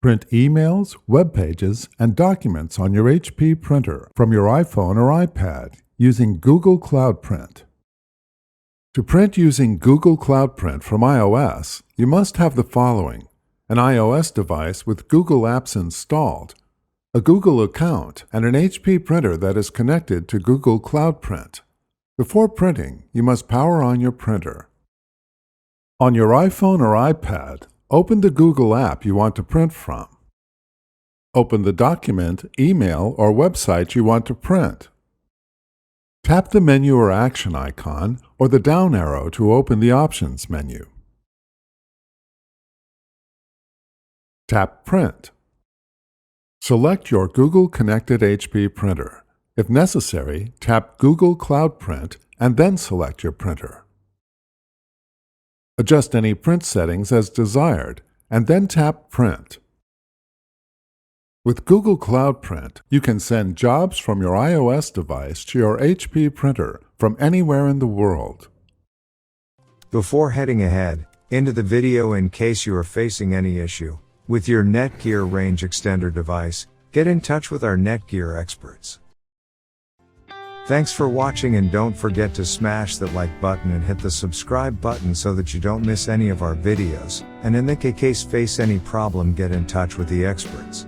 Print emails, web pages, and documents on your HP printer from your iPhone or iPad using Google Cloud Print. To print using Google Cloud Print from iOS, you must have the following: an iOS device with Google Apps installed, a Google account, and an HP printer that is connected to Google Cloud Print. Before printing, you must power on your printer. On your iPhone or iPad, open the Google app you want to print from. Open the document, email, or website you want to print. Tap the menu or action icon or the down arrow to open the Options menu. Tap Print. Select your Google connected HP printer. If necessary, tap Google Cloud Print and then select your printer. Adjust any print settings as desired, and then tap Print. With Google Cloud Print, you can send jobs from your iOS device to your HP printer from anywhere in the world. Before heading ahead into the video, in case you are facing any issue with your Netgear range extender device, get in touch with our Netgear experts. Thanks for watching, and don't forget to smash that like button and hit the subscribe button so that you don't miss any of our videos, and in the case face any problem, get in touch with the experts.